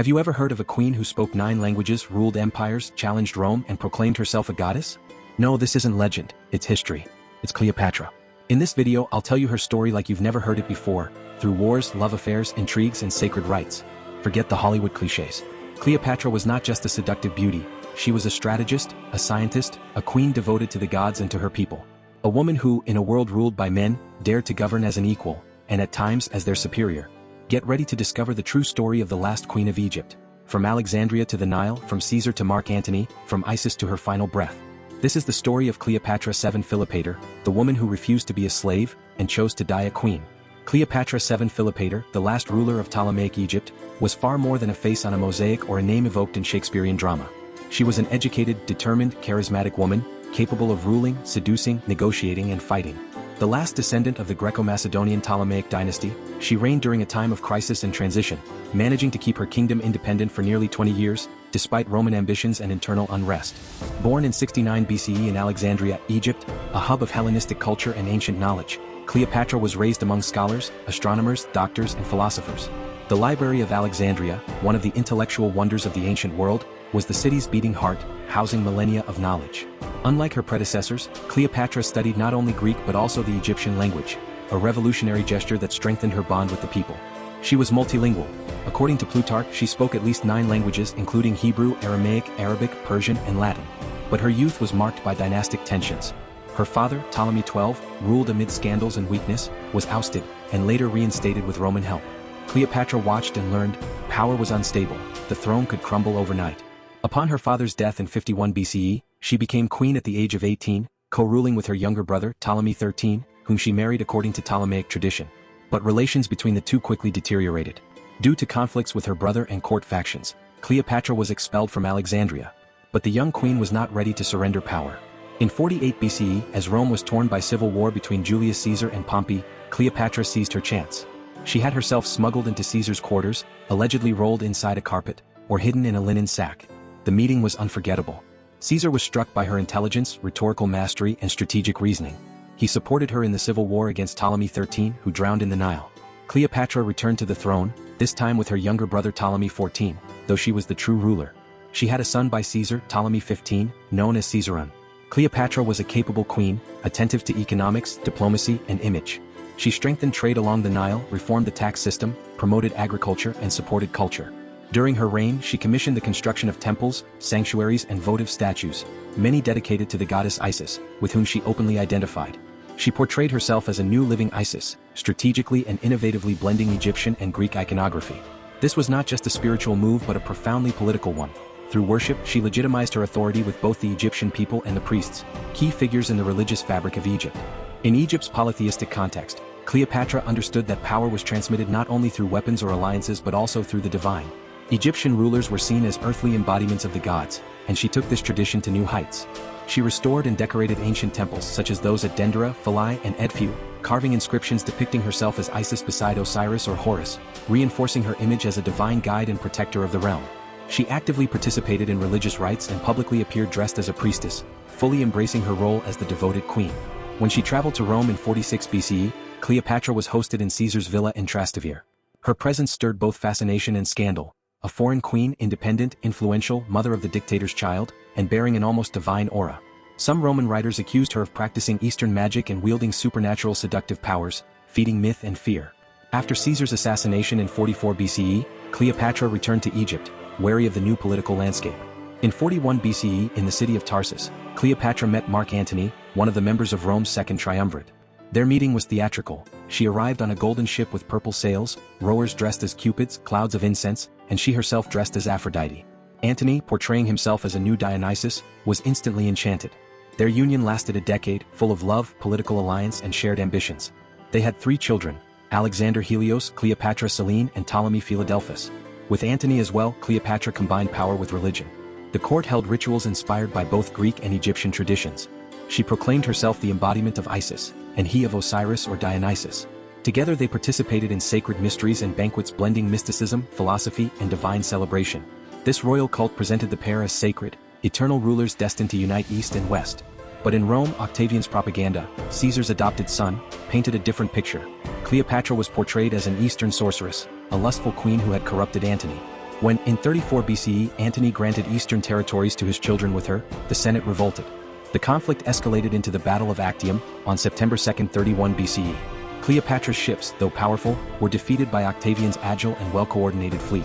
Have you ever heard of a queen who spoke 9 languages, ruled empires, challenged Rome, and proclaimed herself a goddess? No, this isn't legend, it's history. It's Cleopatra. In this video, I'll tell you her story like you've never heard it before, through wars, love affairs, intrigues, and sacred rites. Forget the Hollywood cliches. Cleopatra was not just a seductive beauty, she was a strategist, a scientist, a queen devoted to the gods and to her people. A woman who, in a world ruled by men, dared to govern as an equal, and at times as their superior. Get ready to discover the true story of the last queen of Egypt. From Alexandria to the Nile, from Caesar to Mark Antony, from Isis to her final breath. This is the story of Cleopatra VII Philopator, the woman who refused to be a slave, and chose to die a queen. Cleopatra VII Philopator, the last ruler of Ptolemaic Egypt, was far more than a face on a mosaic or a name evoked in Shakespearean drama. She was an educated, determined, charismatic woman, capable of ruling, seducing, negotiating, and fighting. The last descendant of the Greco-Macedonian Ptolemaic dynasty, she reigned during a time of crisis and transition, managing to keep her kingdom independent for nearly 20 years, despite Roman ambitions and internal unrest. Born in 69 BCE in Alexandria, Egypt, a hub of Hellenistic culture and ancient knowledge, Cleopatra was raised among scholars, astronomers, doctors, and philosophers. The Library of Alexandria, one of the intellectual wonders of the ancient world, was the city's beating heart, housing millennia of knowledge. Unlike her predecessors, Cleopatra studied not only Greek but also the Egyptian language, a revolutionary gesture that strengthened her bond with the people. She was multilingual. According to Plutarch, she spoke at least 9 languages including Hebrew, Aramaic, Arabic, Persian, and Latin. But her youth was marked by dynastic tensions. Her father, Ptolemy XII, ruled amid scandals and weakness, was ousted, and later reinstated with Roman help. Cleopatra watched and learned, power was unstable, the throne could crumble overnight. Upon her father's death in 51 BCE, she became queen at the age of 18, co-ruling with her younger brother, Ptolemy XIII, whom she married according to Ptolemaic tradition. But relations between the two quickly deteriorated. Due to conflicts with her brother and court factions, Cleopatra was expelled from Alexandria. But the young queen was not ready to surrender power. In 48 BCE, as Rome was torn by civil war between Julius Caesar and Pompey, Cleopatra seized her chance. She had herself smuggled into Caesar's quarters, allegedly rolled inside a carpet, or hidden in a linen sack. The meeting was unforgettable. Caesar was struck by her intelligence, rhetorical mastery, and strategic reasoning. He supported her in the civil war against Ptolemy XIII, who drowned in the Nile. Cleopatra returned to the throne, this time with her younger brother Ptolemy XIV, though she was the true ruler. She had a son by Caesar, Ptolemy XV, known as Caesarion. Cleopatra was a capable queen, attentive to economics, diplomacy, and image. She strengthened trade along the Nile, reformed the tax system, promoted agriculture, and supported culture. During her reign, she commissioned the construction of temples, sanctuaries, and votive statues, many dedicated to the goddess Isis, with whom she openly identified. She portrayed herself as a new living Isis, strategically and innovatively blending Egyptian and Greek iconography. This was not just a spiritual move but a profoundly political one. Through worship, she legitimized her authority with both the Egyptian people and the priests, key figures in the religious fabric of Egypt. In Egypt's polytheistic context, Cleopatra understood that power was transmitted not only through weapons or alliances but also through the divine. Egyptian rulers were seen as earthly embodiments of the gods, and she took this tradition to new heights. She restored and decorated ancient temples such as those at Dendera, Philae, and Edfu, carving inscriptions depicting herself as Isis beside Osiris or Horus, reinforcing her image as a divine guide and protector of the realm. She actively participated in religious rites and publicly appeared dressed as a priestess, fully embracing her role as the devoted queen. When she traveled to Rome in 46 BCE, Cleopatra was hosted in Caesar's villa in Trastevere. Her presence stirred both fascination and scandal. A foreign queen, independent, influential, mother of the dictator's child, and bearing an almost divine aura. Some Roman writers accused her of practicing Eastern magic and wielding supernatural seductive powers, feeding myth and fear. After Caesar's assassination in 44 BCE, Cleopatra returned to Egypt, wary of the new political landscape. In 41 BCE, in the city of Tarsus, Cleopatra met Mark Antony, one of the members of Rome's second triumvirate. Their meeting was theatrical. She arrived on a golden ship with purple sails, rowers dressed as cupids, clouds of incense, and she herself dressed as Aphrodite. Antony, portraying himself as a new Dionysus, was instantly enchanted. Their union lasted a decade, full of love, political alliance, and shared ambitions. They had 3 children: Alexander Helios, Cleopatra Selene, and Ptolemy Philadelphus. With Antony as well, Cleopatra combined power with religion. The court held rituals inspired by both Greek and Egyptian traditions. She proclaimed herself the embodiment of Isis, and he of Osiris or Dionysus. Together they participated in sacred mysteries and banquets blending mysticism, philosophy, and divine celebration. This royal cult presented the pair as sacred, eternal rulers destined to unite East and West. But in Rome, Octavian's propaganda, Caesar's adopted son, painted a different picture. Cleopatra was portrayed as an Eastern sorceress, a lustful queen who had corrupted Antony. When, in 34 BCE, Antony granted eastern territories to his children with her, the Senate revolted. The conflict escalated into the Battle of Actium, on September 2, 31 BCE. Cleopatra's ships, though powerful, were defeated by Octavian's agile and well-coordinated fleet.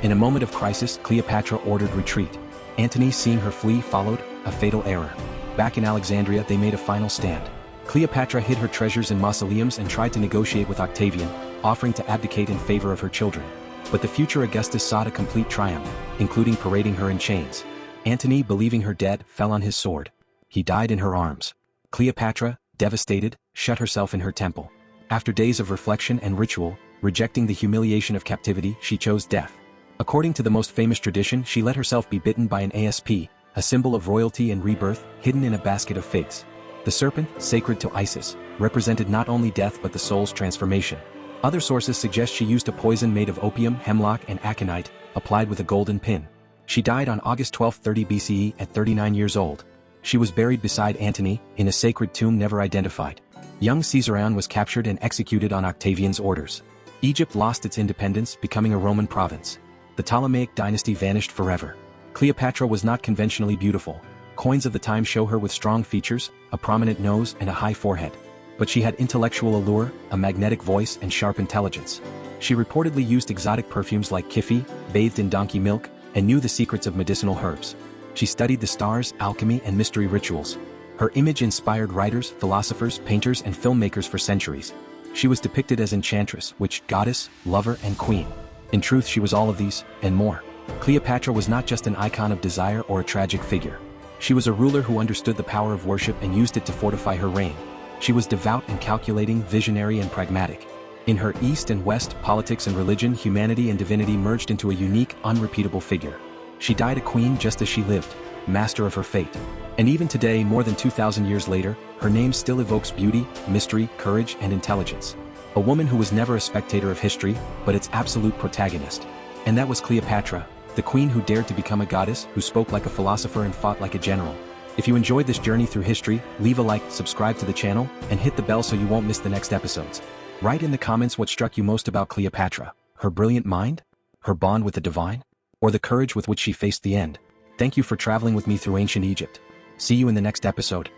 In a moment of crisis, Cleopatra ordered retreat. Antony, seeing her flee, followed, a fatal error. Back in Alexandria, they made a final stand. Cleopatra hid her treasures in mausoleums and tried to negotiate with Octavian, offering to abdicate in favor of her children. But the future Augustus sought a complete triumph, including parading her in chains. Antony, believing her dead, fell on his sword. He died in her arms. Cleopatra, devastated, shut herself in her temple. After days of reflection and ritual, rejecting the humiliation of captivity, she chose death. According to the most famous tradition, she let herself be bitten by an asp, a symbol of royalty and rebirth, hidden in a basket of figs. The serpent, sacred to Isis, represented not only death but the soul's transformation. Other sources suggest she used a poison made of opium, hemlock and aconite, applied with a golden pin. She died on August 12, 30 BCE at 39 years old. She was buried beside Antony, in a sacred tomb never identified. Young Caesarion was captured and executed on Octavian's orders. Egypt lost its independence, becoming a Roman province. The Ptolemaic dynasty vanished forever. Cleopatra was not conventionally beautiful. Coins of the time show her with strong features, a prominent nose and a high forehead. But she had intellectual allure, a magnetic voice and sharp intelligence. She reportedly used exotic perfumes like Kifi, bathed in donkey milk, and knew the secrets of medicinal herbs. She studied the stars, alchemy and mystery rituals. Her image inspired writers, philosophers, painters and filmmakers for centuries. She was depicted as enchantress, witch, goddess, lover and queen. In truth, she was all of these, and more. Cleopatra was not just an icon of desire or a tragic figure. She was a ruler who understood the power of worship and used it to fortify her reign. She was devout and calculating, visionary and pragmatic. In her East and West, politics and religion, humanity and divinity merged into a unique, unrepeatable figure. She died a queen just as she lived, master of her fate. And even today, more than 2,000 years later, her name still evokes beauty, mystery, courage and intelligence. A woman who was never a spectator of history, but its absolute protagonist. And that was Cleopatra, the queen who dared to become a goddess, who spoke like a philosopher and fought like a general. If you enjoyed this journey through history, leave a like, subscribe to the channel, and hit the bell so you won't miss the next episodes. Write in the comments what struck you most about Cleopatra, her brilliant mind, her bond with the divine, or the courage with which she faced the end. Thank you for traveling with me through ancient Egypt. See you in the next episode.